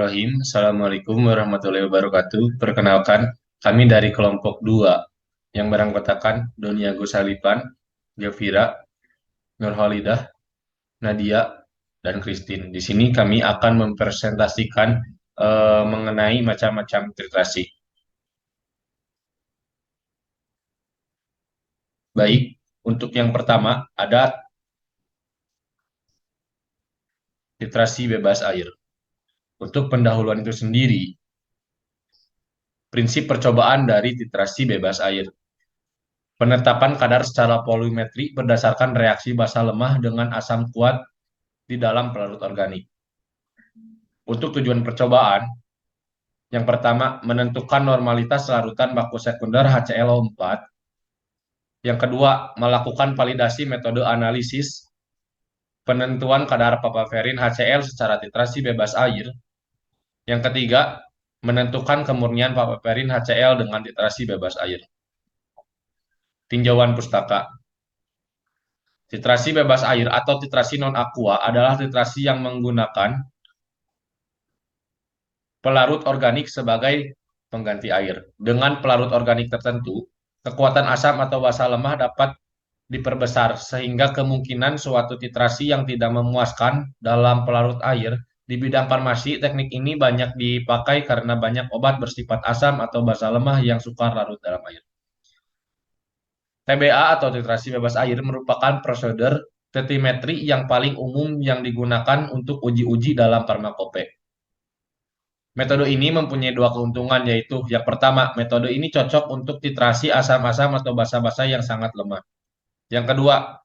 Bismillahirrahmanirrahim. Assalamualaikum warahmatullahi wabarakatuh. Perkenalkan, kami dari kelompok 2 yang beranggotakan Doni Agus Halipan, Gevira, Nurhalidah, Nadia, dan Christine. Di sini kami akan mempresentasikan mengenai macam-macam titrasi. Baik, untuk yang pertama ada titrasi bebas air. Untuk pendahuluan itu sendiri, prinsip percobaan dari titrasi bebas air. Penetapan kadar secara volumetri berdasarkan reaksi basa lemah dengan asam kuat di dalam pelarut organik. Untuk tujuan percobaan, yang pertama, menentukan normalitas larutan baku sekunder HClO4. Yang kedua, melakukan validasi metode analisis penentuan kadar papaverin HCl secara titrasi bebas air. Yang ketiga, menentukan kemurnian papaverin HCl dengan titrasi bebas air. Tinjauan pustaka. Titrasi bebas air atau titrasi non-aqua adalah titrasi yang menggunakan pelarut organik sebagai pengganti air. Dengan pelarut organik tertentu, kekuatan asam atau basa lemah dapat diperbesar sehingga kemungkinan suatu titrasi yang tidak memuaskan dalam pelarut air. Di bidang farmasi, teknik ini banyak dipakai karena banyak obat bersifat asam atau basa lemah yang sukar larut dalam air. TBA atau titrasi bebas air merupakan prosedur tetimetri yang paling umum yang digunakan untuk uji-uji dalam farmakope. Metode ini mempunyai dua keuntungan, yaitu yang pertama, metode ini cocok untuk titrasi asam-asam atau basa-basa yang sangat lemah. Yang kedua,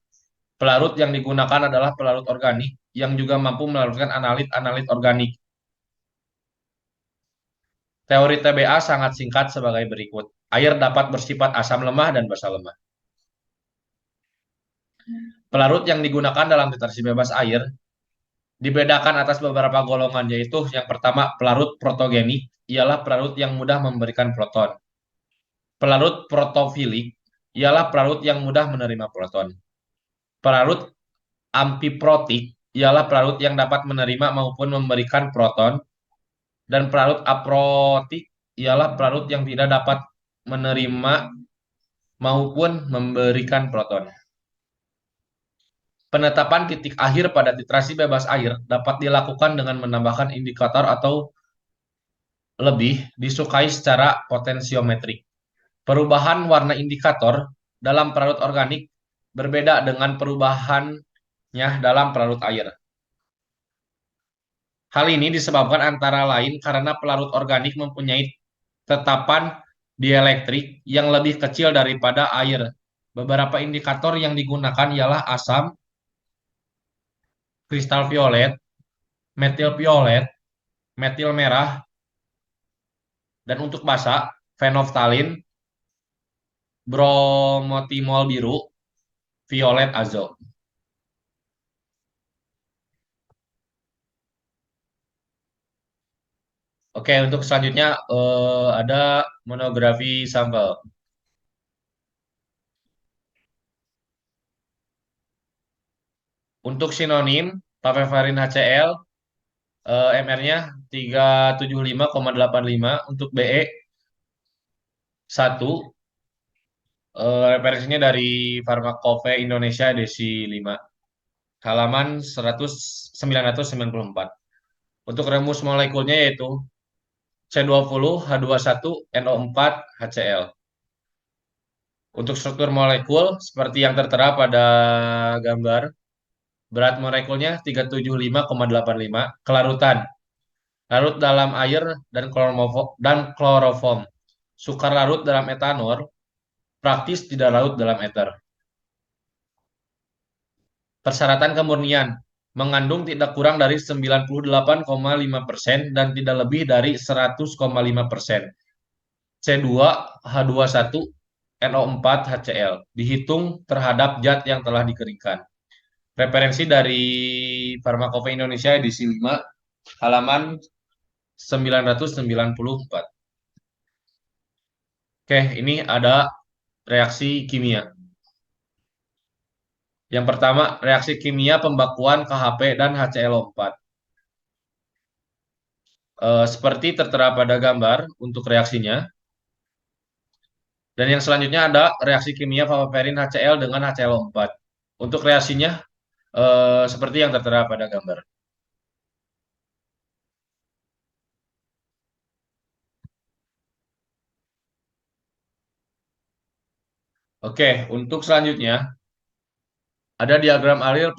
pelarut yang digunakan adalah pelarut organik yang juga mampu melarutkan analit-analit organik. Teori TBA sangat singkat sebagai berikut. Air dapat bersifat asam lemah dan basa lemah. Pelarut yang digunakan dalam titrasi bebas air dibedakan atas beberapa golongan, yaitu yang pertama, pelarut protogenik, ialah pelarut yang mudah memberikan proton. Pelarut protofilik ialah pelarut yang mudah menerima proton. Pelarut amfiprotik ialah pelarut yang dapat menerima maupun memberikan proton. Dan pelarut aprotik ialah pelarut yang tidak dapat menerima maupun memberikan proton. Penetapan titik akhir pada titrasi bebas air dapat dilakukan dengan menambahkan indikator atau lebih disukai secara potensiometrik. Perubahan warna indikator dalam pelarut organik berbeda dengan perubahannya dalam pelarut air. Hal ini disebabkan antara lain karena pelarut organik mempunyai tetapan dielektrik yang lebih kecil daripada air. Beberapa indikator yang digunakan ialah asam, kristal violet, metil violet, metil merah, dan untuk basa, fenolftalin, bromotimol biru, violet azo. Oke, untuk selanjutnya ada monografi sampel. Untuk sinonim, papaverin HCl, MR-nya 375,85, untuk BE 1, referensinya dari Farmakope Indonesia edisi 5, halaman 994. Untuk rumus molekulnya yaitu C20H21NO4HCl. Untuk struktur molekul seperti yang tertera pada gambar, berat molekulnya 375,85, kelarutan larut dalam air dan kloroform. Sukar larut dalam etanol, praktis tidak larut dalam ether. Persyaratan kemurnian mengandung tidak kurang dari 98,5% dan tidak lebih dari 100,5%. C2H21NO4HCl dihitung terhadap zat yang telah dikeringkan. Referensi dari Farmakope Indonesia edisi 5, halaman 994. Oke, ini ada reaksi kimia. Yang pertama, reaksi kimia pembakuan KHP dan HClO4. seperti tertera pada gambar untuk reaksinya. Dan yang selanjutnya ada reaksi kimia papaverin HCl dengan HClO4. Untuk reaksinya seperti yang tertera pada gambar. Oke, untuk selanjutnya ada diagram alur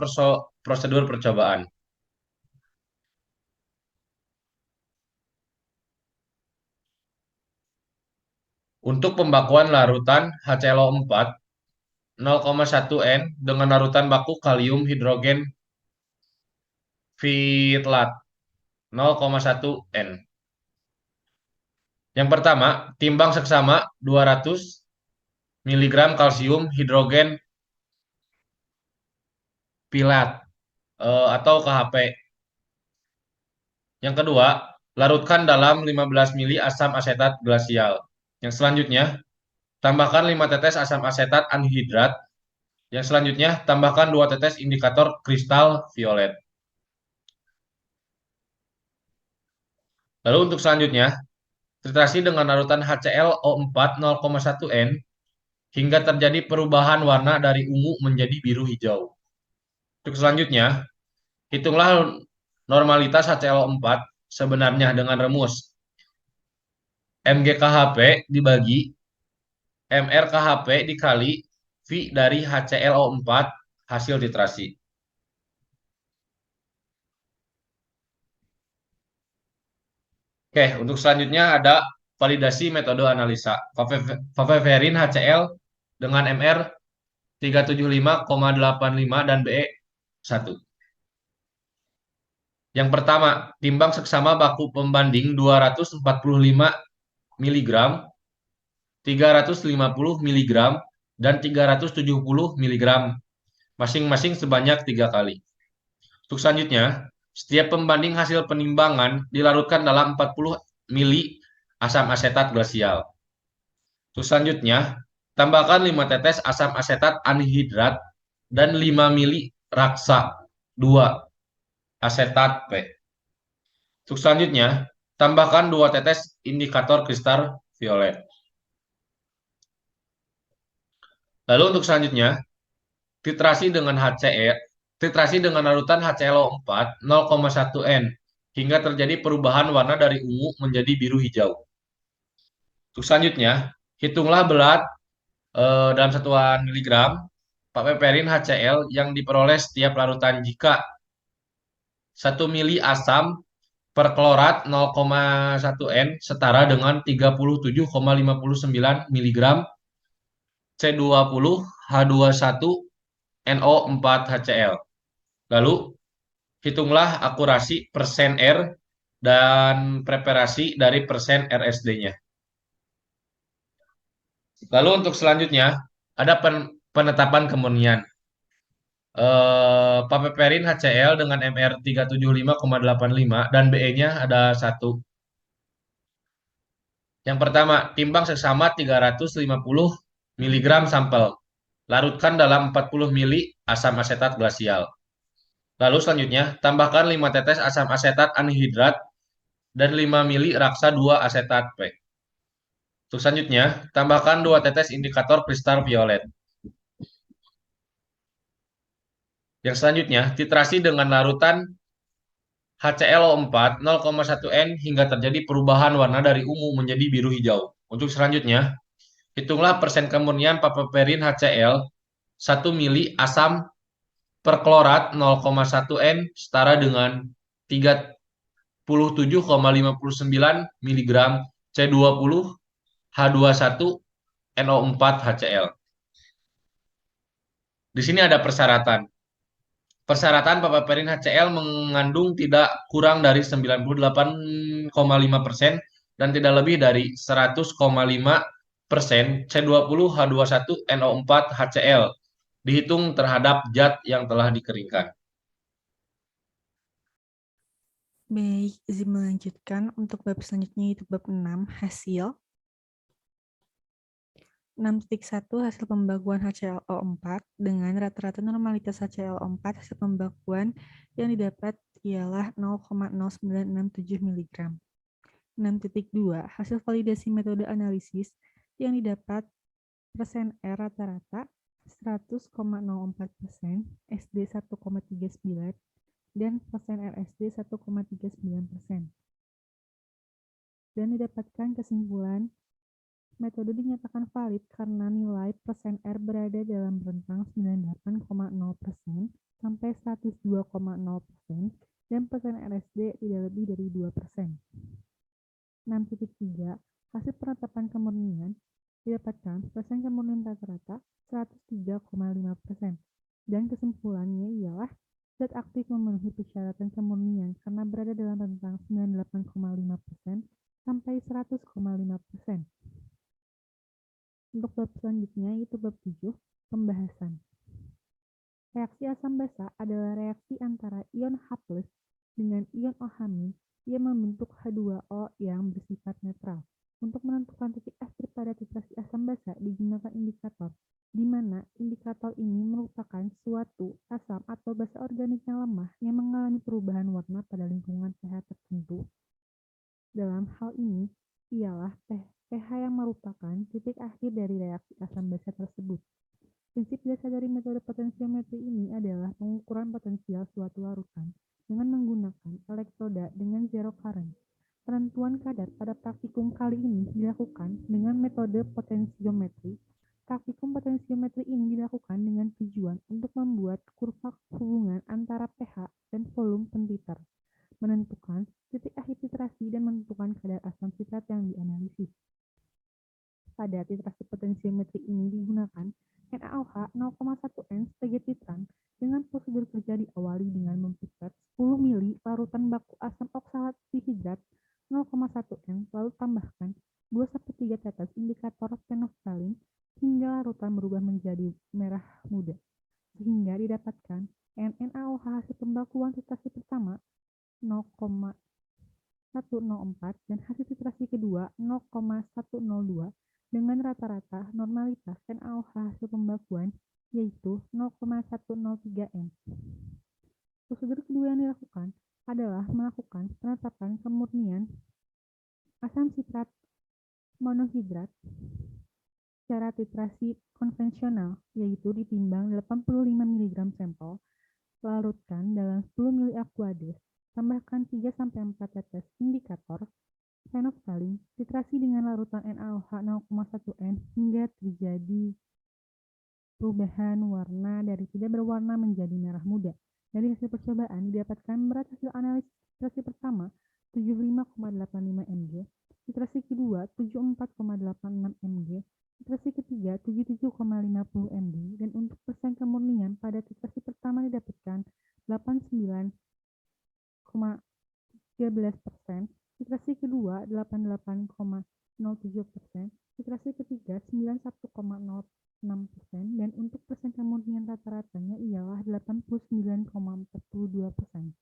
prosedur percobaan. Untuk pembakuan larutan HClO4 0,1 N dengan larutan baku kalium hidrogen fitlat 0,1 N. Yang pertama, timbang seksama 200 mg kalsium hidrogen pilat atau KHP. Yang kedua, larutkan dalam 15 mili asam asetat glasial. Yang selanjutnya, tambahkan 5 tetes asam asetat anhidrat. Yang selanjutnya, tambahkan 2 tetes indikator kristal violet. Lalu untuk selanjutnya, titrasi dengan larutan HClO4 0,1 N hingga terjadi perubahan warna dari ungu menjadi biru hijau. Untuk selanjutnya, hitunglah normalitas HClO4 sebenarnya dengan rumus MgKHP dibagi MrKHP dikali V dari HClO4 hasil titrasi. Oke, untuk selanjutnya ada validasi metode analisa. Papaverin HCl dengan MR 375,85 dan BE 1. Yang pertama, timbang seksama baku pembanding 245 mg, 350 mg, dan 370 mg, masing-masing sebanyak 3 kali. Untuk selanjutnya, setiap pembanding hasil penimbangan dilarutkan dalam 40 mili asam asetat glasial. Untuk selanjutnya, tambahkan 5 tetes asam asetat anhidrat dan 5 mili raksa 2 asetat P. Untuk selanjutnya, tambahkan 2 tetes indikator kristal violet. Lalu untuk selanjutnya, titrasi dengan titrasi dengan larutan HClO4 0,1 N hingga terjadi perubahan warna dari ungu menjadi biru hijau. Untuk selanjutnya, hitunglah berat dalam satuan miligram papaverin HCl yang diperoleh setiap larutan jika 1 mili asam perklorat 0,1 N setara dengan 37,59 mg C20 H21 NO4 HCl. Lalu hitunglah akurasi persen R dan preparasi dari persen RSD-nya. Lalu untuk selanjutnya ada penetapan kemurnian. Papaverin HCl dengan MR 375,85 dan BE-nya ada 1. Yang pertama, timbang seksama 350 mg sampel. Larutkan dalam 40 mili asam asetat glasial. Lalu selanjutnya, tambahkan 5 tetes asam asetat anhidrat dan 5 mili raksa 2 asetat P. Untuk selanjutnya, tambahkan 2 tetes indikator kristal violet. Yang selanjutnya, titrasi dengan larutan HClO4 0,1 N hingga terjadi perubahan warna dari ungu menjadi biru hijau. Untuk selanjutnya, hitunglah persen kemurnian papaverin HCl 1 mili asam perklorat 0,1 N setara dengan 37,59 mg C20 H21 NO4 HCl. Di sini ada persyaratan. Persyaratan papaverin HCl mengandung tidak kurang dari 98,5% dan tidak lebih dari 100,5% C20H21 NO4 HCl dihitung terhadap zat yang telah dikeringkan. Baik, izin melanjutkan untuk bab selanjutnya yaitu bab 6 hasil. 6.1 hasil pembakuan HClO4 dengan rata-rata normalitas HClO4 hasil pembakuan yang didapat ialah 0,0967 mg. 6.2 Hasil validasi metode analisis yang didapat persen R rata-rata 100,04%, SD 1,39, dan persen RSD 1,39%. Dan didapatkan kesimpulan metode dinyatakan valid karena nilai persen R berada dalam rentang 98,0% sampai 102,0% dan persen RSD tidak lebih dari 2%. 6.3 Hasil penetapan kemurnian didapatkan persen kemurnian rata-rata 103,5%. Dan kesimpulannya ialah zat aktif memenuhi persyaratan kemurnian karena berada dalam rentang 98,5% sampai 100,5%. Untuk bab selanjutnya yaitu bab 7, pembahasan. Reaksi asam basa adalah reaksi antara ion H+ dengan ion OH- yang membentuk H2O yang bersifat netral. Untuk menentukan titik akhir pada titrasi asam basa digunakan indikator, di mana indikator ini merupakan suatu asam atau basa organik yang lemah yang mengalami perubahan warna pada lingkungan pH tertentu. Dalam hal ini ialah pH yang merupakan titik akhir dari reaksi asam basa tersebut. Prinsip dasar dari metode potensiometri ini adalah pengukuran potensial suatu larutan dengan menggunakan elektroda dengan zero current. Penentuan kadar pada praktikum kali ini dilakukan dengan metode potensiometri. Praktikum potensiometri ini dilakukan dengan tujuan untuk membuat kurva hubungan antara pH dan volume pentiter, menentukan titik akhir titrasi dan menentukan kadar asam sitrat yang dianalisis. Pada titrasi potensiometri ini digunakan NaOH 0,1N sebagai titran dengan prosedur kerja diawali dengan mempipet 10 mili larutan baku asam oksalat dihidrat 0,1N lalu tambahkan 2-3 tetes indikator phenolphthalein hingga larutan berubah menjadi merah muda sehingga didapatkan NaOH hasil pembakuan titrasi pertama 0,104 dan hasil titrasi kedua 0,102 dengan rata-rata normalitas NaOH hasil pembakuan yaitu 0,103 N. Prosedur kedua yang dilakukan adalah melakukan penetapan kemurnian asam sitrat monohidrat secara titrasi konvensional, yaitu ditimbang 85 mg sampel, larutkan dalam 10 ml aqueous, tambahkan 3-4 tetes indikator phenolphthalein, titrasi dengan larutan NaOH 0,1N hingga terjadi perubahan warna dari tidak berwarna menjadi merah muda. Dari hasil percobaan didapatkan berat hasil analisis titrasi pertama 75,85 mg, titrasi kedua 74,86 mg, titrasi ketiga 77,50 mg, dan untuk persen kemurnian pada titrasi pertama didapatkan 89,13%, titrasi kedua 88,07%, titrasi ketiga 91,06%, dan untuk persen kemurnian rata-ratanya ialah 89,42%.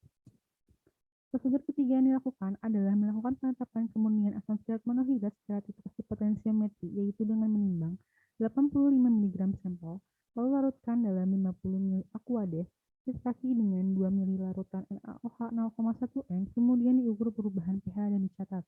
Prosedur ketiga yang dilakukan adalah melakukan penetapan kemurnian asam sitrat monohidrat secara titrasi potensiometri, yaitu dengan menimbang 85 mg sampel, lalu larutkan dalam 50 ml aqueous, titrasi dengan 2 ml larutan NaOH 0,1N, kemudian diukur perubahan pH dan dicatat.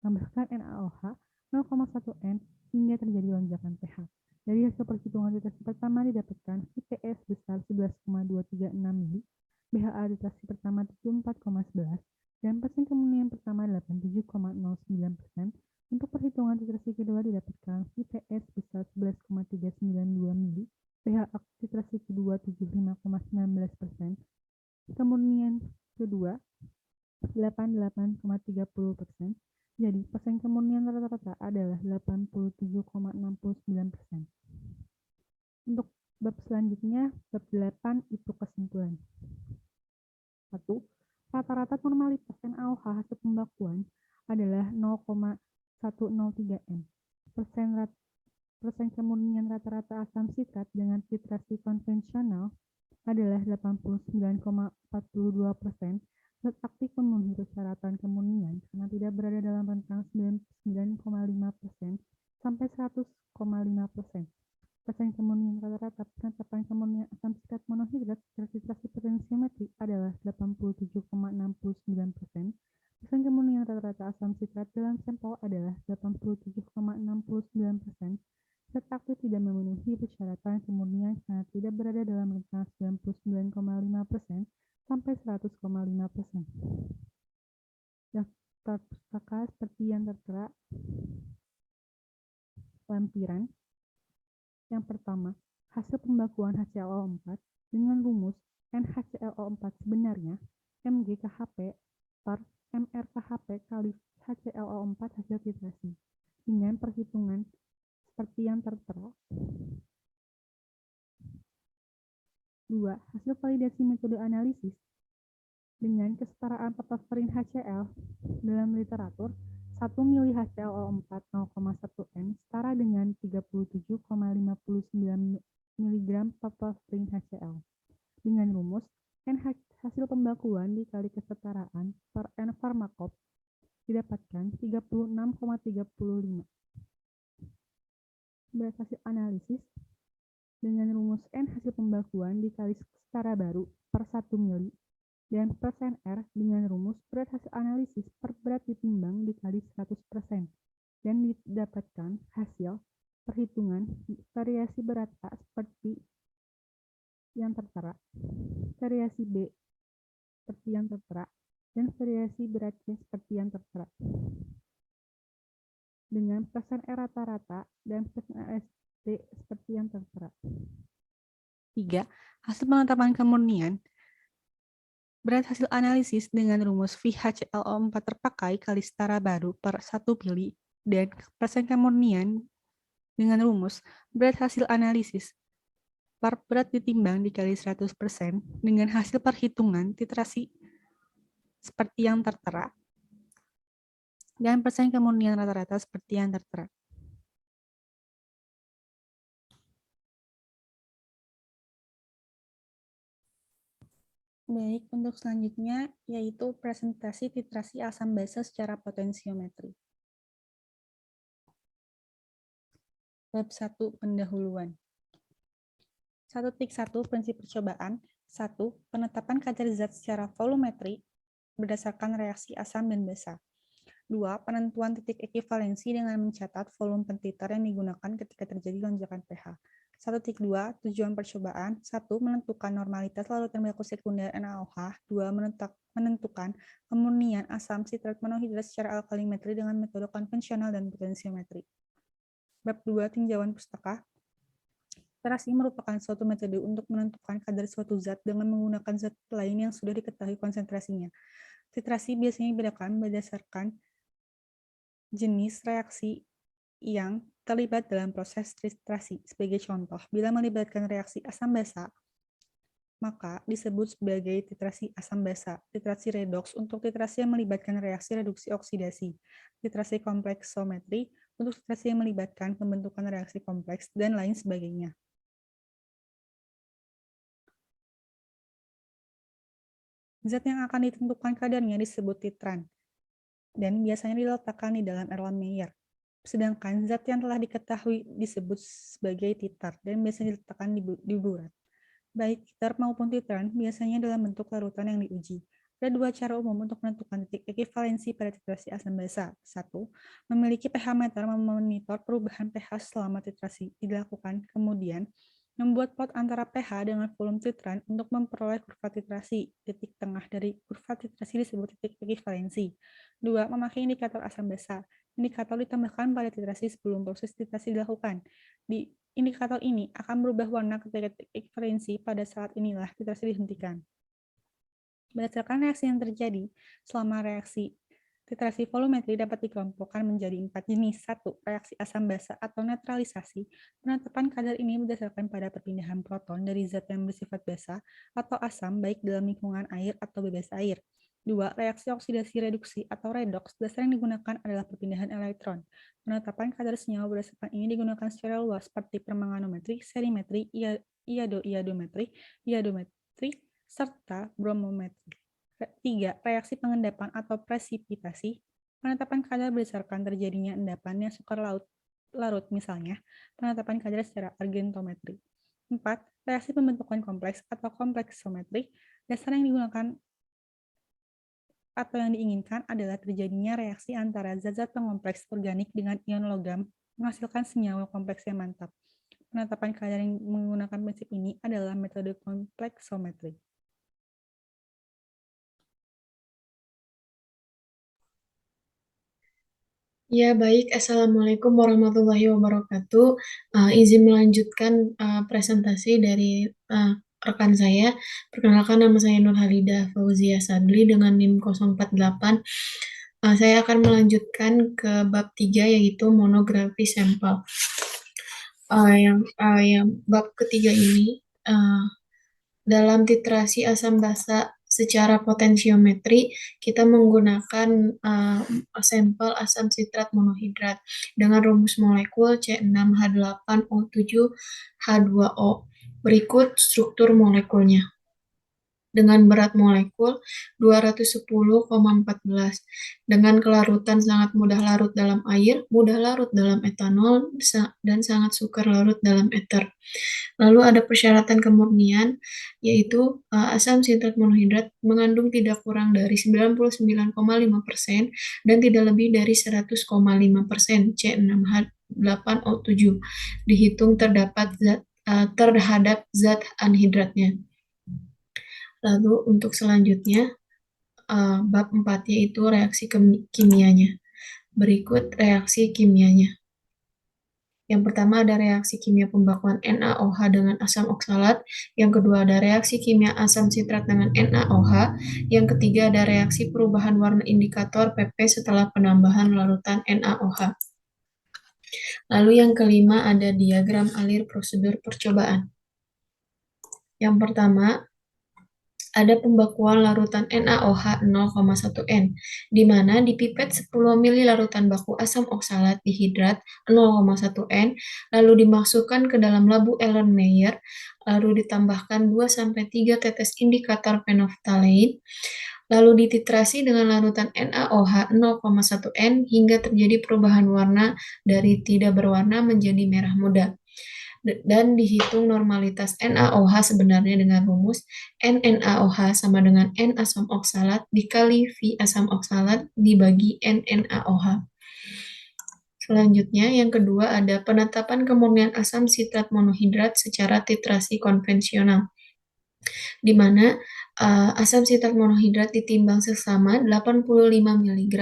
Tambahkan NaOH 0,1N hingga terjadi lonjakan pH. Dari hasil perhitungan titrasi pertama didapatkan IPS besar 11,236 mili, BHA titrasi pertama 74,11, dan persen kemurnian pertama 87,09%. Untuk perhitungan titrasi kedua didapatkan IPS besar 11,392 mili, BHA titrasi kedua 75,19%, kemurnian kedua 88,30%. Jadi persen kemurnian rata-rata adalah 87,69%. Untuk bab selanjutnya, bab 8 itu kesimpulan. 1. Rata-rata normalitas NaOH hasil pembakuan adalah 0,103 M. Persen kemurnian rata-rata asam sitrat dengan titrasi konvensional adalah 89,42%. Zat aktif memenuhi persyaratan kemurnian karena tidak berada dalam rentang 99,5% sampai 100,5%. Persen kemurnian rata-rata penetapan kemurnian asam sitrat monohidrat secara titrasi potensiometri adalah 87,69%. Persen kemurnian rata-rata asam sitrat dalam sampel adalah 87,69%. Zat aktif tidak memenuhi persyaratan kemurnian karena tidak berada dalam rentang 99,5% sampai 100,5%. Daftar pustaka seperti yang tertera lampiran. Yang pertama, hasil pembakuan HClO4 dengan rumus NHClO4 sebenarnya MgKHP per MrKHP kali HClO4 hasil titrasi dengan perhitungan seperti yang tertera. 2. Hasil validasi metode analisis dengan kesetaraan papaverin HCl dalam literatur 1 mili HClO4 0,1 N setara dengan 37,59 mg papaverin HCl dengan rumus N hasil pembakuan dikali kesetaraan per N farmakop didapatkan 36,35. Berdasarkan analisis dengan rumus N hasil pembakuan dikali setara baru per 1 mili dan persen R dengan rumus berat hasil analisis per berat ditimbang dikali 100% dan didapatkan hasil perhitungan variasi berat A seperti yang tertera, variasi B seperti yang tertera, dan variasi berat C seperti yang tertera. Dengan persen R rata-rata dan persen RST seperti yang tertera. 3. Hasil penetapan kemurnian berat hasil analisis dengan rumus VHClO4 terpakai kali setara baru per 1 mili dan persen kemurnian dengan rumus berat hasil analisis per berat ditimbang dikali 100% dengan hasil perhitungan titrasi seperti yang tertera dan persen kemurnian rata-rata seperti yang tertera. Baik, untuk selanjutnya yaitu presentasi titrasi asam basa secara potensiometri. Bab 1 pendahuluan. 1.1 prinsip percobaan. 1. Penetapan kadar zat secara volumetri berdasarkan reaksi asam dan basa. 2. Penentuan titik ekivalensi dengan mencatat volume pentiter yang digunakan ketika terjadi lonjakan pH. 1.2 Tujuan percobaan. 1. Menentukan normalitas larutan baku sekunder NaOH. 2. Menentukan kemurnian asam sitrat monohidrat secara alkalimetri dengan metode konvensional dan potensiometri. Bab 2 Tinjauan pustaka. Titrasi merupakan suatu metode untuk menentukan kadar suatu zat dengan menggunakan zat lain yang sudah diketahui konsentrasinya. Titrasi biasanya dibedakan berdasarkan jenis reaksi yang terlibat dalam proses titrasi. Sebagai contoh, bila melibatkan reaksi asam basa, maka disebut sebagai titrasi asam basa. Titrasi redoks untuk titrasi yang melibatkan reaksi reduksi oksidasi. Titrasi kompleksometri untuk titrasi yang melibatkan pembentukan reaksi kompleks, dan lain sebagainya. Zat yang akan ditentukan kadarnya disebut titran, dan biasanya diletakkan di dalam Erlenmeyer. Sedangkan zat yang telah diketahui disebut sebagai titar, dan biasanya diletakkan di burat. Baik titar maupun titran biasanya dalam bentuk larutan yang diuji. Ada dua cara umum untuk menentukan titik ekivalensi pada titrasi asam basa. 1. Memiliki pH meter memonitor perubahan pH selama titrasi dilakukan, kemudian membuat plot antara pH dengan volume titran untuk memperoleh kurva titrasi. Titik tengah dari kurva titrasi disebut titik ekivalensi. 2. Memakai indikator asam basa. Indikator ditambahkan pada titrasi sebelum proses titrasi dilakukan. Di indikator ini akan berubah warna ketika titik ekivalensi. Pada saat inilah titrasi dihentikan. Berdasarkan reaksi yang terjadi selama reaksi titrasi volumetri dapat dikelompokkan menjadi 4 jenis. 1. Reaksi asam basa atau netralisasi. Penetapan kadar ini berdasarkan pada perpindahan proton dari zat yang bersifat basa atau asam baik dalam lingkungan air atau bebas air. 2. Reaksi oksidasi reduksi atau redoks. Dasar yang digunakan adalah perpindahan elektron. Penetapan kadar senyawa berdasarkan ini digunakan secara luas seperti permanganometri, serimetri, iodometri, serta bromometri. 3. Reaksi pengendapan atau presipitasi. Penetapan kadar berdasarkan terjadinya endapan yang sukar larut, misalnya penetapan kadar secara argentometri. 4. Reaksi pembentukan kompleks atau kompleksometri. Dasar yang digunakan atau yang diinginkan adalah terjadinya reaksi antara zat-zat pengompleks organik dengan ion logam menghasilkan senyawa kompleks yang mantap. Penetapan kadar yang menggunakan prinsip ini adalah metode kompleksometri. Ya, baik. Assalamualaikum warahmatullahi wabarakatuh. Izin melanjutkan presentasi dari rekan saya. Perkenalkan, nama saya Nur Halidah Fauzia Sadli dengan NIM 048. Saya akan melanjutkan ke bab 3 yaitu monografi sampel. Yang bab ketiga ini dalam titrasi asam basa secara potensiometri, kita menggunakan sampel asam sitrat monohidrat dengan rumus molekul C6H8O7H2O. Berikut struktur molekulnya. Dengan berat molekul 210,14, dengan kelarutan sangat mudah larut dalam air, mudah larut dalam etanol, dan sangat sukar larut dalam ether. Lalu ada persyaratan kemurnian, yaitu asam sitrat monohidrat mengandung tidak kurang dari 99,5% dan tidak lebih dari 100,5% C6H8O7 dihitung terhadap zat anhidratnya. Lalu untuk selanjutnya, bab 4 yaitu reaksi kimianya. Berikut reaksi kimianya. Yang pertama ada reaksi kimia pembakuan NaOH dengan asam oksalat. Yang kedua ada reaksi kimia asam sitrat dengan NaOH. Yang ketiga ada reaksi perubahan warna indikator PP setelah penambahan larutan NaOH. Lalu yang kelima ada diagram alir prosedur percobaan. Yang pertama, ada pembakuan larutan NaOH 0,1 N, di mana di pipet 10 ml larutan baku asam oksalat dihidrat 0,1 N, lalu dimasukkan ke dalam labu Erlenmeyer, lalu ditambahkan 2-3 tetes indikator phenolphthalein, lalu dititrasi dengan larutan NaOH 0,1 N hingga terjadi perubahan warna dari tidak berwarna menjadi merah muda. Dan dihitung normalitas NaOH sebenarnya dengan rumus NaOH sama dengan N asam oksalat dikali V asam oksalat dibagi NaOH. Selanjutnya, yang kedua ada penetapan kemurnian asam sitrat monohidrat secara titrasi konvensional, di mana asam sitrat monohidrat ditimbang seksama 85 mg,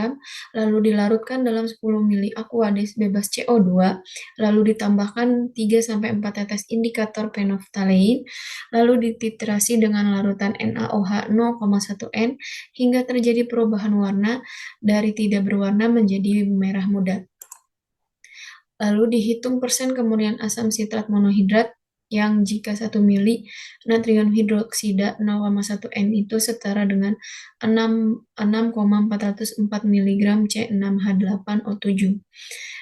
lalu dilarutkan dalam 10 ml aqueous bebas CO2, lalu ditambahkan 3-4 tetes indikator phenolphthalein, lalu dititrasi dengan larutan NaOH 0,1 N hingga terjadi perubahan warna dari tidak berwarna menjadi merah muda. Lalu dihitung persen kemurnian asam sitrat monohidrat yang jika 1 mili natrium hidroksida 0,1 N itu setara dengan 6,404 mg C6H8O7.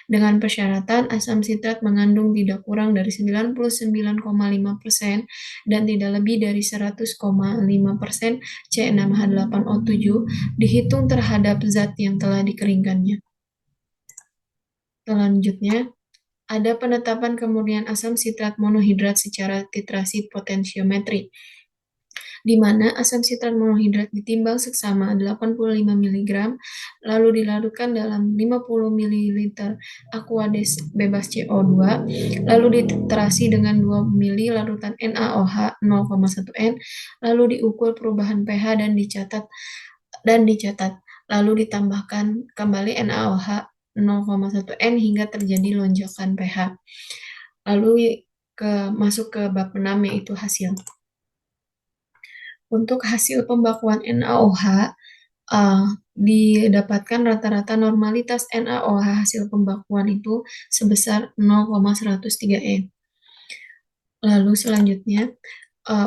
Dengan persyaratan asam sitrat mengandung tidak kurang dari 99,5% dan tidak lebih dari 100,5% C6H8O7 dihitung terhadap zat yang telah dikeringkannya. Selanjutnya, ada penetapan kemurnian asam sitrat monohidrat secara titrasi potensiometri, di mana asam sitrat monohidrat ditimbang seksama 85 mg, lalu dilarutkan dalam 50 ml aqueous bebas CO2, lalu dititrasi dengan 2 ml larutan NaOH 0,1 N, lalu diukur perubahan pH dan dicatat, lalu ditambahkan kembali NaOH 0,1 N hingga terjadi lonjakan pH. Lalu masuk ke bab 6 yaitu hasil. Untuk hasil pembakuan NaOH, didapatkan rata-rata normalitas NaOH hasil pembakuan itu sebesar 0,103 N. Lalu selanjutnya,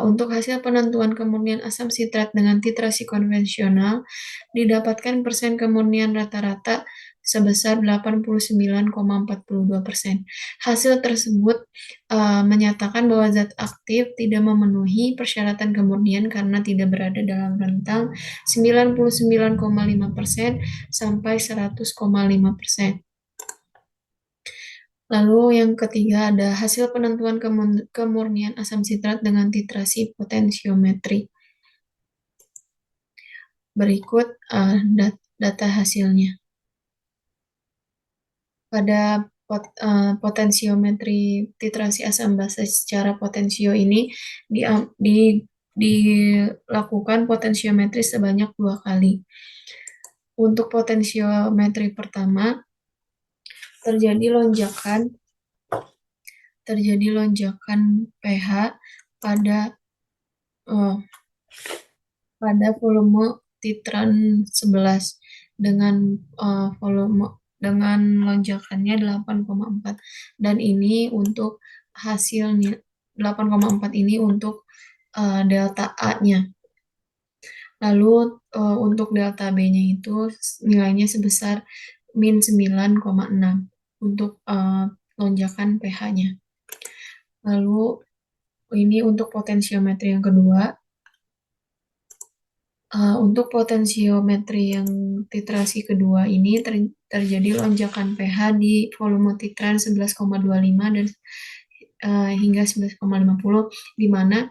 untuk hasil penentuan kemurnian asam sitrat dengan titrasi konvensional, didapatkan persen kemurnian rata-rata sebesar 89,42%. Hasil tersebut menyatakan bahwa zat aktif tidak memenuhi persyaratan kemurnian karena tidak berada dalam rentang 99,5% sampai 100,5%. Lalu yang ketiga ada hasil penentuan kemurnian asam sitrat dengan titrasi potensiometri. Berikut data hasilnya. Pada potensiometri titrasi asam basa secara potensio ini dilakukan potensiometri sebanyak 2 kali. Untuk potensiometri pertama, terjadi lonjakan pH pada volume titran 11 dengan lonjakannya 8,4 dan ini untuk hasilnya 8,4 ini untuk delta A-nya. Lalu untuk delta B-nya itu nilainya sebesar min 9,6 untuk lonjakan pH-nya. Lalu ini untuk potensiometri yang kedua. Untuk potensiometri yang titrasi kedua ini terjadi lonjakan pH di volume titran 11,25 dan hingga 11,50 di mana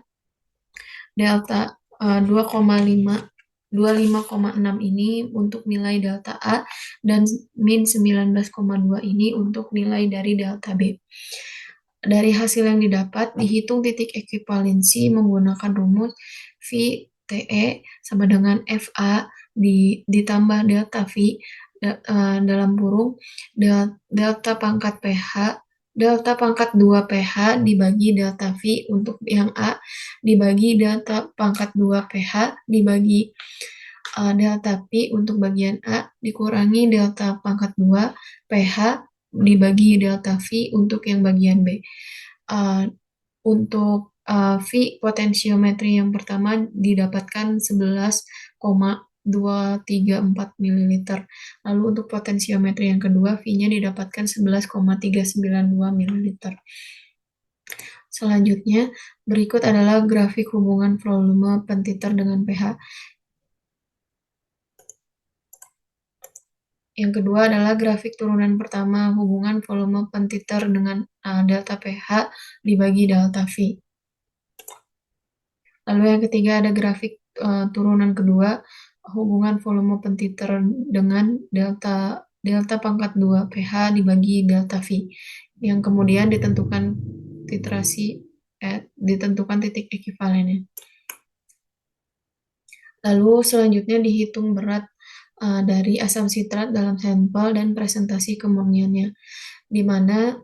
delta 25,6 ini untuk nilai delta A dan min 19,2 ini untuk nilai dari delta B. Dari hasil yang didapat, dihitung titik ekuivalensi menggunakan rumus VTE sama dengan FA ditambah delta V dalam kurung delta pangkat 2 pH dibagi delta V untuk yang A dibagi delta pangkat 2 pH dibagi delta P untuk bagian A dikurangi delta pangkat 2 pH dibagi delta V untuk yang bagian B. Untuk V potensiometri yang pertama didapatkan 11,234 ml. Lalu untuk potensiometri yang kedua V-nya didapatkan 11,392 ml. Selanjutnya, berikut adalah grafik hubungan volume pentiter dengan pH. Yang kedua adalah grafik turunan pertama, hubungan volume pentiter dengan delta pH dibagi delta V. Lalu yang ketiga ada grafik turunan kedua, hubungan volume pentiter dengan delta pangkat 2 pH dibagi delta V. Yang kemudian ditentukan titik ekuivalennya. Lalu selanjutnya dihitung berat dari asam sitrat dalam sampel dan presentasi kemurniannya, di mana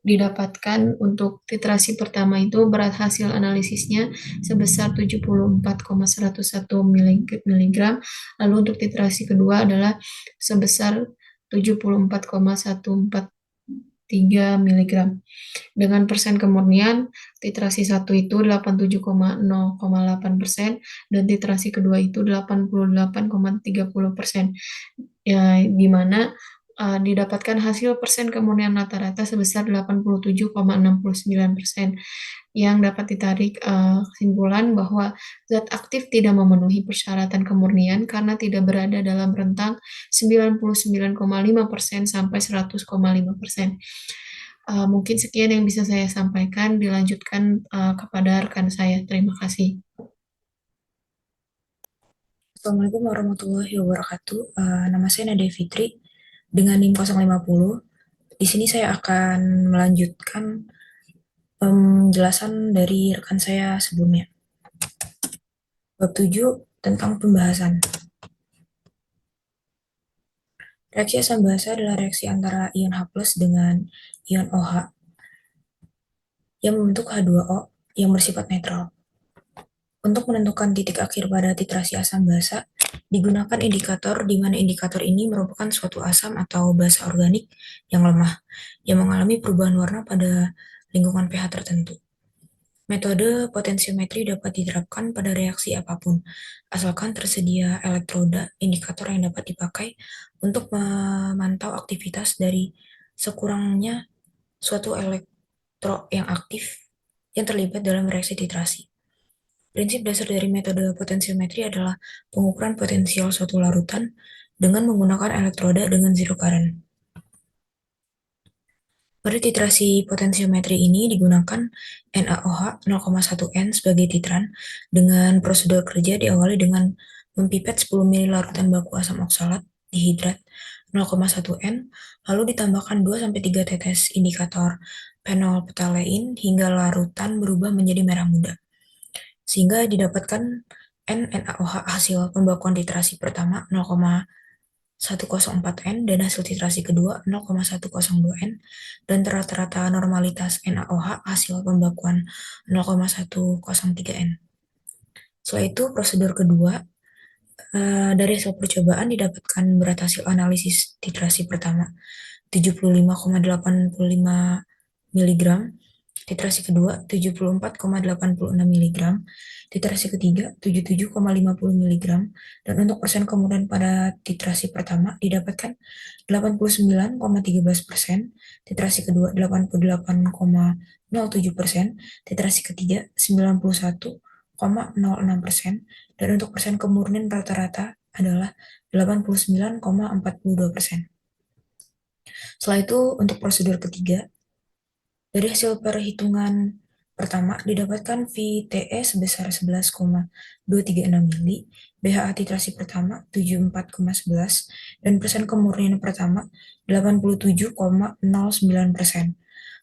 didapatkan untuk titrasi pertama itu berat hasil analisisnya sebesar 74,101 mg, lalu untuk titrasi kedua adalah sebesar 74,143 mg. Dengan persen kemurnian, titrasi 1 itu 87,08% dan titrasi kedua itu 88,30%. Di mana didapatkan hasil persen kemurnian rata-rata sebesar 87,69%, yang dapat ditarik kesimpulan bahwa zat aktif tidak memenuhi persyaratan kemurnian karena tidak berada dalam rentang 99,5% sampai 100,5%. Mungkin sekian yang bisa saya sampaikan, dilanjutkan kepada rekan saya. Terima kasih. Assalamualaikum warahmatullahi wabarakatuh. Nama saya Nadia Fitri dengan NIM 050. Di sini saya akan melanjutkan penjelasan dari rekan saya sebelumnya. Bab 7 tentang pembahasan. Reaksi asam basa adalah reaksi antara ion H+ dengan ion OH yang membentuk H2O yang bersifat netral. Untuk menentukan titik akhir pada titrasi asam basa, digunakan indikator di mana indikator ini merupakan suatu asam atau basa organik yang lemah, yang mengalami perubahan warna pada lingkungan pH tertentu. Metode potensiometri dapat diterapkan pada reaksi apapun, asalkan tersedia elektroda indikator yang dapat dipakai untuk memantau aktivitas dari sekurangnya suatu elektro yang aktif yang terlibat dalam reaksi titrasi. Prinsip dasar dari metode potensiometri adalah pengukuran potensial suatu larutan dengan menggunakan elektroda dengan zero current. Pada titrasi potensiometri ini digunakan NaOH 0,1 N sebagai titran dengan prosedur kerja diawali dengan mempipet 10 ml larutan baku asam oksalat dihidrat 0,1 N, lalu ditambahkan 2-3 tetes indikator phenolphthalein hingga larutan berubah menjadi merah muda, sehingga didapatkan NaOH hasil pembakuan titrasi pertama 0,104 N dan hasil titrasi kedua 0,102 N, dan rata-rata normalitas NaOH hasil pembakuan 0,103 N. Setelah itu prosedur kedua, dari hasil percobaan didapatkan berat hasil analisis titrasi pertama 75,85 mg, titrasi kedua 74,86 mg, titrasi ketiga 77,50 mg, dan untuk persen kemudian pada titrasi pertama didapatkan 89,13%, titrasi kedua 88,07%, titrasi ketiga 91,06%, dan untuk persen kemurnian rata-rata adalah 89,42%. Setelah itu untuk prosedur ketiga, dari hasil perhitungan pertama didapatkan VTE sebesar 11,236 mili, BHA titrasi pertama 74,11, dan persen kemurnian pertama 87,09%.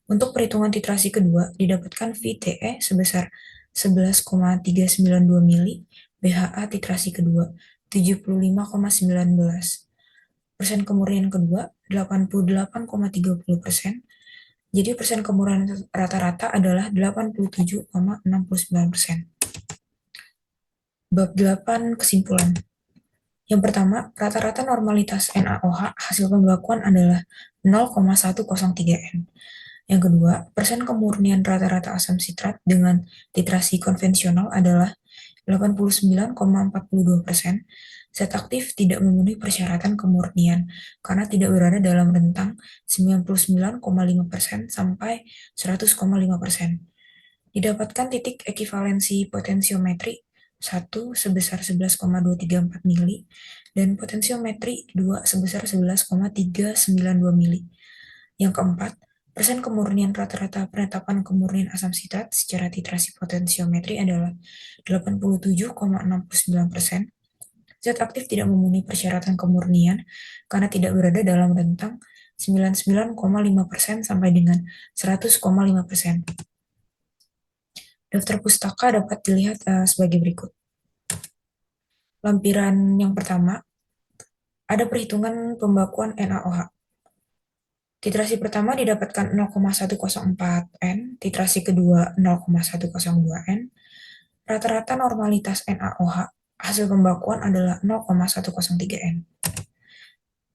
Untuk perhitungan titrasi kedua didapatkan VTE sebesar 11,392 mili, BHA titrasi kedua 75,19. Persen kemurnian kedua 88,30%. Jadi persen kemurnian rata-rata adalah 87,69%. Bab 8 kesimpulan. Yang pertama, rata-rata normalitas NaOH hasil pembakuan adalah 0,103 N. Yang kedua, persen kemurnian rata-rata asam sitrat dengan titrasi konvensional adalah 89,42%. Zat aktif tidak memenuhi persyaratan kemurnian karena tidak berada dalam rentang 99,5% sampai 100,5%. Didapatkan titik ekivalensi potensiometri 1 sebesar 11,234 mili dan potensiometri 2 sebesar 11,392 mili. Yang keempat, persen kemurnian rata-rata penetapan kemurnian asam sitrat secara titrasi potensiometri adalah 87,69%. Zat aktif tidak memenuhi persyaratan kemurnian karena tidak berada dalam rentang 99,5% sampai dengan 100,5%. Daftar pustaka dapat dilihat sebagai berikut. Lampiran yang pertama, ada perhitungan pembakuan NaOH. Titrasi pertama didapatkan 0,104 N, titrasi kedua 0,102 N. Rata-rata normalitas NaOH hasil pembakuan adalah 0,103 N.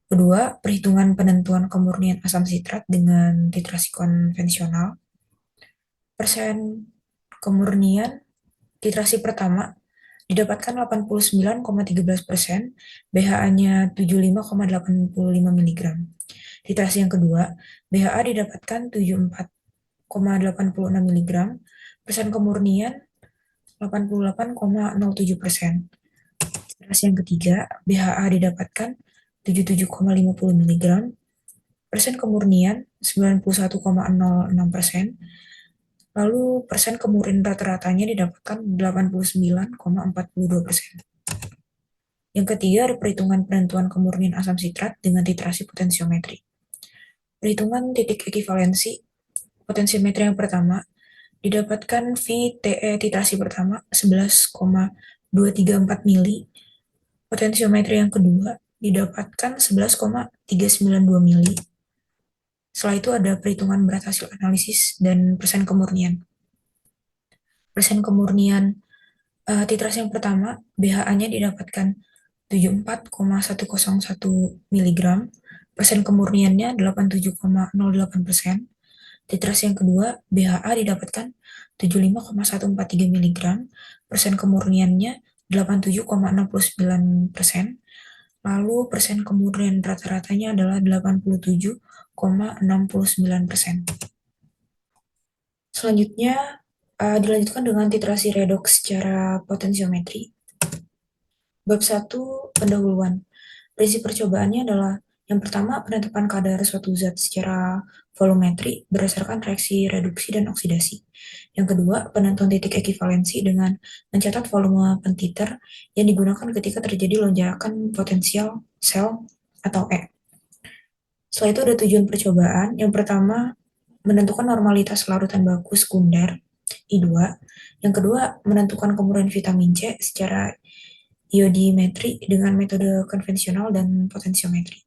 Kedua, perhitungan penentuan kemurnian asam sitrat dengan titrasi konvensional. Persen kemurnian titrasi pertama didapatkan 89,13%, BHA-nya 75,85 mg. Titrasi yang kedua, BHA didapatkan 74,86 mg, persen kemurnian 88,07%. Titrasi yang ketiga, BHA didapatkan 77,50 mg, persen kemurnian 91,06%, lalu persen kemurnian rata-ratanya didapatkan 89,42%. Yang ketiga, ada perhitungan penentuan kemurnian asam sitrat dengan titrasi potensiometri. Perhitungan titik ekivalensi potensiometri yang pertama didapatkan VTE titrasi pertama 11,234 mili. Potensiometri yang kedua didapatkan 11,392 mili. Setelah itu ada perhitungan berat hasil analisis dan persen kemurnian. Persen kemurnian titrasi yang pertama, BHA-nya didapatkan 74,101 mg, persen kemurniannya 87,08%. Titrasi yang kedua, BHA didapatkan 75,143 mg, persen kemurniannya 87,69%. Lalu persen kemurnian rata-ratanya adalah 87,69%. Selanjutnya, dilanjutkan dengan titrasi redoks secara potensiometri. Bab 1, pendahuluan. Prinsip percobaannya adalah Yang pertama, penetapan kadar suatu zat secara volumetri berdasarkan reaksi reduksi dan oksidasi. Yang kedua, penentuan titik ekivalensi dengan mencatat volume pentiter yang digunakan ketika terjadi lonjakan potensial sel atau E. Setelah itu ada tujuan percobaan. Yang pertama, menentukan normalitas larutan baku sekunder, I2. Yang kedua, menentukan kemurnian vitamin C secara iodimetri dengan metode konvensional dan potensiometri.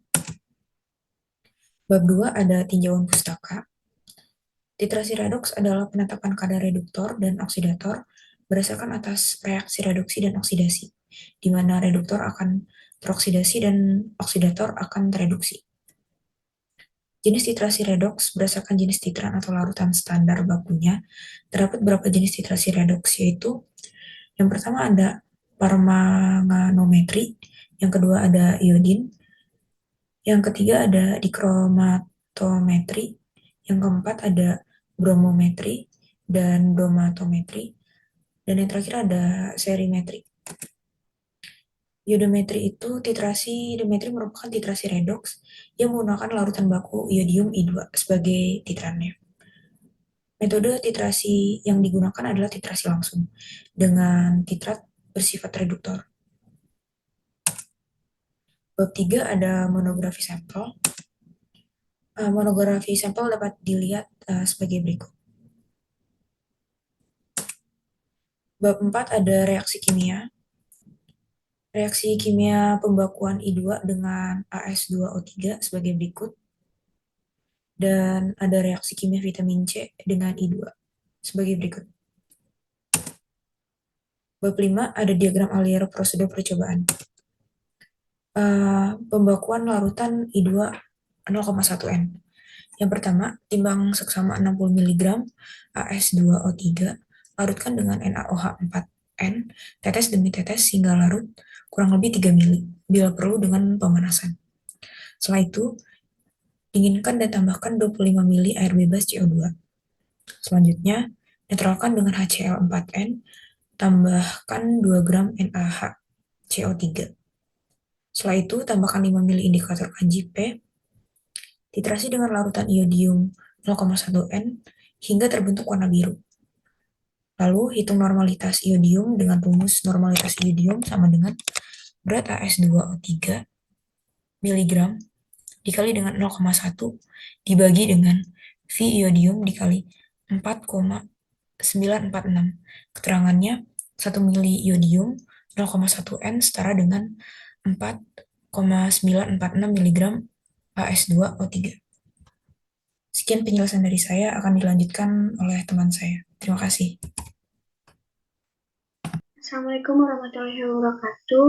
Bab 2 ada tinjauan pustaka. Titrasi redoks adalah penetapan kadar reduktor dan oksidator berdasarkan atas reaksi reduksi dan oksidasi, di mana reduktor akan teroksidasi dan oksidator akan tereduksi. Jenis titrasi redoks berdasarkan jenis titran atau larutan standar bakunya. Terdapat beberapa jenis titrasi redoks, yaitu yang pertama ada permanganometri, yang kedua ada iodin, yang ketiga ada dikromatometri, yang keempat ada bromometri dan bromatometri, dan yang terakhir ada serimetri. Iodometri itu iodometri merupakan titrasi redoks yang menggunakan larutan baku iodium I2 sebagai titrannya. Metode titrasi yang digunakan adalah titrasi langsung dengan titrat bersifat reduktor. Bab 3 ada monografi sampel. Monografi sampel dapat dilihat sebagai berikut. Bab 4 ada reaksi kimia. Reaksi kimia pembakuan I2 dengan AS2O3 sebagai berikut. Dan ada reaksi kimia vitamin C dengan I2 sebagai berikut. Bab 5 ada diagram alir prosedur percobaan. Pembakuan larutan I2 0,1N. Yang pertama, timbang seksama 60 mg AS2O3, larutkan dengan NaOH4N, tetes demi tetes hingga larut kurang lebih 3 mili, bila perlu dengan pemanasan. Setelah itu, dinginkan dan tambahkan 25 mili air bebas CO2. Selanjutnya, netralkan dengan HCl4N, tambahkan 2 gram NaHCO3. Setelah itu, tambahkan 5 mili indikator KJP, titrasi dengan larutan iodium 0,1N hingga terbentuk warna biru. Lalu, hitung normalitas iodium dengan rumus normalitas iodium sama dengan berat AS2O3 mg dikali dengan 0,1 dibagi dengan V iodium dikali 4,946. Keterangannya, 1 mili iodium 0,1N setara dengan 4,946 mg AS2O3. Sekian penjelasan dari saya, akan dilanjutkan oleh teman saya. Terima kasih. Assalamualaikum warahmatullahi wabarakatuh.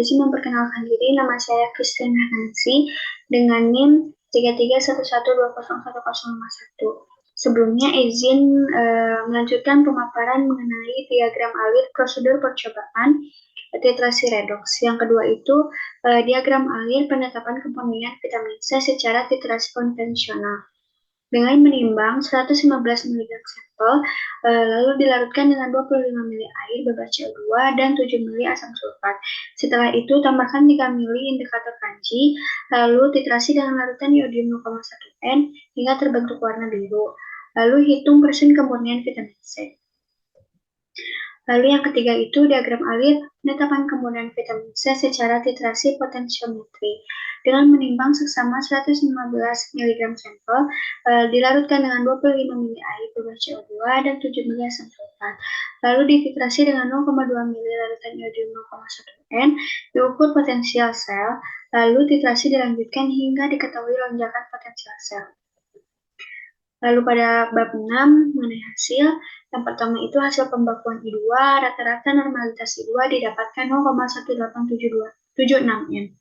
Izin memperkenalkan diri, nama saya Christine Hansi dengan NIM 3311201051. Sebelumnya izin melanjutkan pemaparan mengenai diagram alir prosedur percobaan titrasi redoks. Yang kedua itu diagram alir penetapan kemurnian vitamin C secara titrasi konvensional. Dengan menimbang 115 mg sampel, lalu dilarutkan dengan 25 ml air bebas CO2 dan 7 ml asam sulfat. Setelah itu, tambahkan 3 ml indikator kanji, lalu titrasi dengan larutan iodium 0,1N hingga terbentuk warna biru. Lalu hitung persen kemurnian vitamin C. Lalu yang ketiga itu diagram alir penetapan kemurnian vitamin C secara titrasi potensiometri. Dengan menimbang seksama 115 mg sampel, dilarutkan dengan 25 ml air bebas CO2 dan 7 ml asam sulfat. Lalu dititrasi dengan 0,2 ml larutan iodium 0,1N, diukur potensial sel, lalu titrasi dilanjutkan hingga diketahui lonjakan potensial sel. Lalu pada bab 6 mengenai hasil, yang pertama itu hasil pembakuan I2, rata-rata normalitas I2 didapatkan 0,18776 N.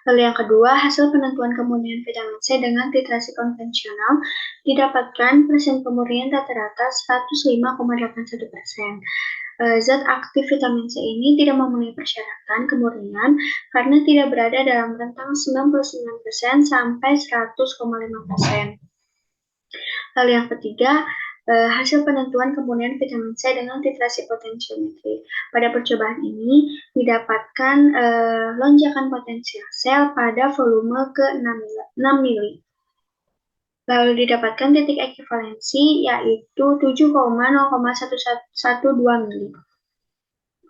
Lalu yang kedua, hasil penentuan kemurnian vitamin C dengan titrasi konvensional didapatkan persen kemurnian rata-rata 105,81%. Zat aktif vitamin C ini tidak memenuhi persyaratan kemurnian karena tidak berada dalam rentang 99% sampai 100,5%. Lalu yang ketiga, hasil penentuan kemurnian vitamin C dengan titrasi potensiometri. Pada percobaan ini didapatkan lonjakan potensial sel pada volume ke 6 mili. Lalu didapatkan titik ekivalensi yaitu 7,0,112 mili.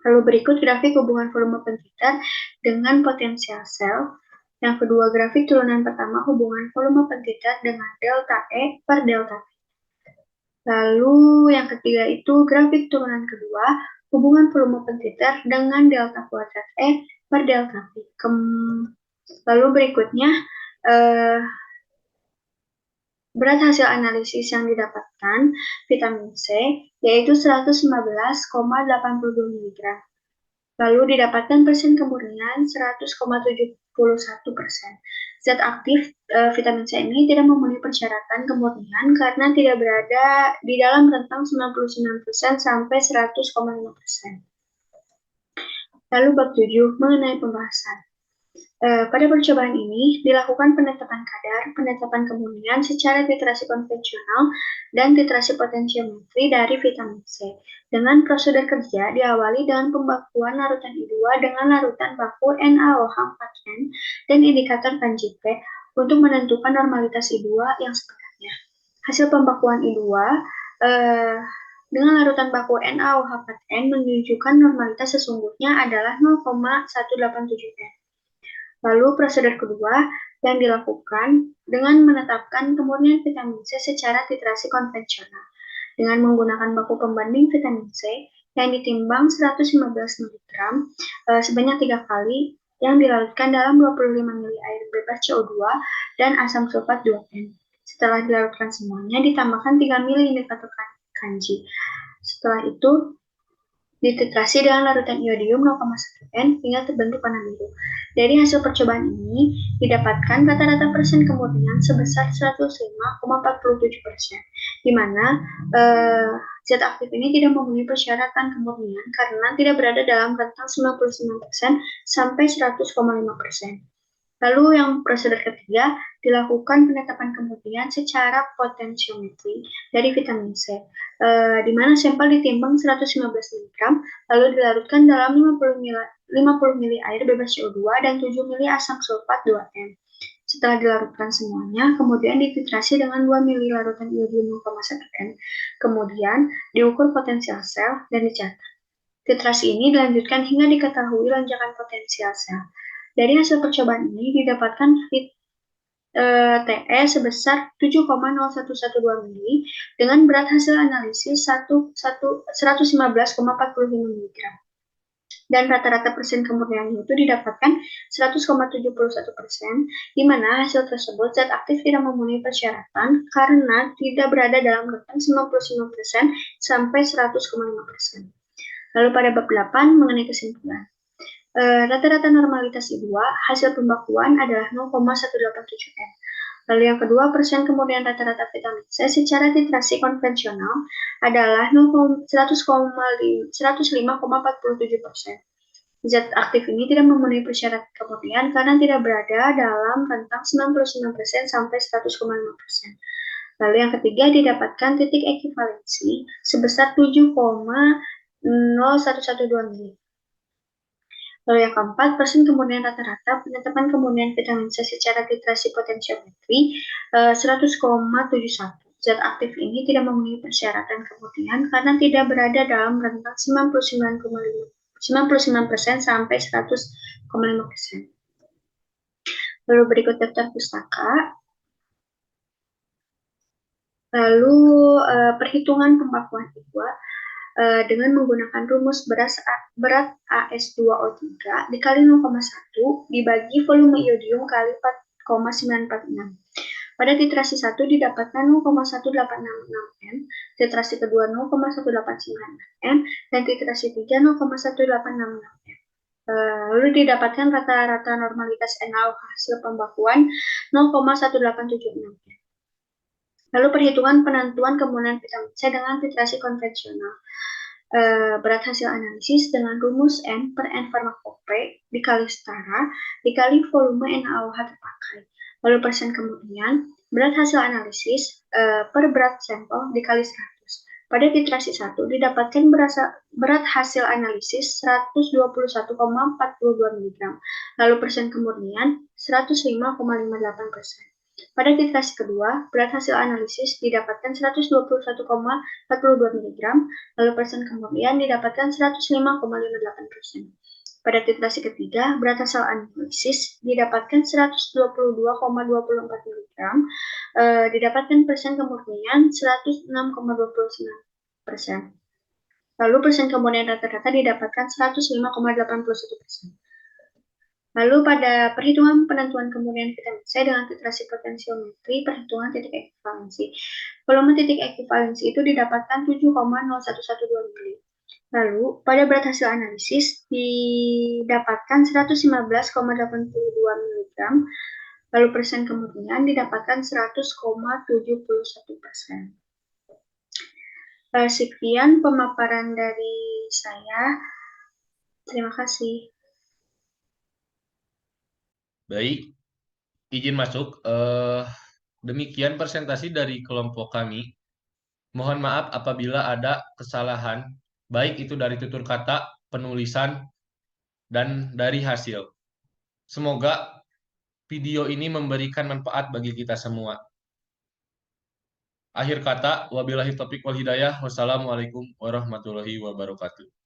Lalu berikut grafik hubungan volume pentiter dengan potensial sel. Yang kedua, grafik turunan pertama hubungan volume pentiter dengan delta E per delta T. Lalu yang ketiga itu grafik turunan kedua hubungan volume pentiter dengan delta kuadrat E per delta T. Lalu berikutnya berat hasil analisis yang didapatkan vitamin C yaitu 115,82 mg. Lalu didapatkan persen kemurnian 100,71%. Zat aktif vitamin C ini tidak memenuhi persyaratan kemurnian karena tidak berada di dalam rentang 99% sampai 100,5%. Lalu bab 7 mengenai pembahasan. Pada percobaan ini dilakukan penetapan kadar, penetapan kemurnian secara titrasi konvensional dan titrasi potensiometri dari vitamin C. Dengan prosedur kerja diawali dengan pembakuan larutan I2 dengan larutan baku NaOH4N dan indikator KanJP untuk menentukan normalitas I2 yang sebenarnya. Hasil pembakuan I2 dengan larutan baku NaOH4N menunjukkan normalitas sesungguhnya adalah 0,187N. Lalu prosedur kedua yang dilakukan dengan menetapkan kemurnian vitamin C secara titrasi konvensional dengan menggunakan baku pembanding vitamin C yang ditimbang 115 mg sebanyak 3 kali yang dilarutkan dalam 25 ml air bebas CO2 dan asam sulfat 2N. Setelah dilarutkan semuanya, ditambahkan 3 ml indikator kanji. Setelah itu, dititrasi dengan larutan iodium 0,1N hingga terbentuk warna biru. Dari hasil percobaan ini, didapatkan rata-rata persen kemurnian sebesar 105,47%, di mana zat aktif ini tidak memenuhi persyaratan kemurnian karena tidak berada dalam rentang 99% sampai 100,5%. Lalu yang prosedur ketiga, dilakukan penetapan kemurnian secara potensiometri dari vitamin C, di mana sampel ditimbang 115 mg, lalu dilarutkan dalam 50 ml air bebas CO2 dan 7 ml asam sulfat 2N. Setelah dilarutkan semuanya, kemudian dititrasi dengan 2 ml larutan iodium 0,1N. Kemudian diukur potensial sel dan dicatat. Titrasi ini dilanjutkan hingga diketahui lonjakan potensial sel. Dari hasil percobaan ini didapatkan TE sebesar 7,0112 mili dengan berat hasil analisis 115,45 mg. Dan rata-rata persen kemurniannya itu didapatkan 100,71%, di mana hasil tersebut zat aktif tidak memenuhi persyaratan karena tidak berada dalam rentang 99% sampai 100,5%. Lalu pada bab 8 mengenai kesimpulan. Rata-rata normalitas I2 hasil pembakuan adalah 0,187N. Lalu yang kedua, persen kemurnian rata-rata vitamin C secara titrasi konvensional adalah 105,47%. Zat aktif ini tidak memenuhi persyarat kemurnian karena tidak berada dalam rentang 99% sampai 100,5%. Lalu yang ketiga, didapatkan titik ekivalensi sebesar 7,0112 mili. Lalu yang keempat, persen kemurnian rata-rata penetapan kemurnian vitamin C secara titrasi potensiometri 100,71. Zat aktif ini tidak memenuhi persyaratan kemurnian karena tidak berada dalam rentang 99% sampai 100,5%. Lalu berikut daftar pustaka. Lalu perhitungan pembakuan I2 dengan menggunakan rumus berat AS2O3 dikali 0,1 dibagi volume iodium kali 4,946. Pada titrasi 1 didapatkan 0,1866N, titrasi kedua 0,1896N, dan titrasi 3 0,1866N. Lalu didapatkan rata-rata normalitas NaOH hasil pembakuan 0,1876N. Lalu perhitungan penentuan kemurnian vitamin C dengan titrasi konvensional. Berat hasil analisis dengan rumus N per N farmakope dikali setara dikali volume NaOH terpakai. Lalu persen kemurnian, berat hasil analisis per berat sampel dikali 100. Pada literasi 1 didapatkan berat hasil analisis 121,42 mg, lalu persen kemurnian 105,58%. Pada literasi kedua, berat hasil analisis didapatkan 121,42 mg, lalu persen kemurnian didapatkan 105,58%. Pada literasi ketiga, berat hasil analisis didapatkan 122,24 mg, didapatkan persen kemurnian 106,29%. Lalu persen kemurnian rata-rata didapatkan 105,81%. Lalu pada perhitungan penentuan kemurnian vitamin C dengan literasi potensiometri, perhitungan titik ekuivalensi. Volume titik ekuivalensi itu didapatkan 7,0112 mili. Lalu, pada berat hasil analisis didapatkan 115,82 mg, lalu persen kemurnian didapatkan 100,71%. Sekian pemaparan dari saya. Terima kasih. Baik, izin masuk. Demikian presentasi dari kelompok kami. Mohon maaf apabila ada kesalahan, baik itu dari tutur kata, penulisan, dan dari hasil. Semoga video ini memberikan manfaat bagi kita semua. Akhir kata, wabillahi taufiq wal hidayah. Wassalamualaikum warahmatullahi wabarakatuh.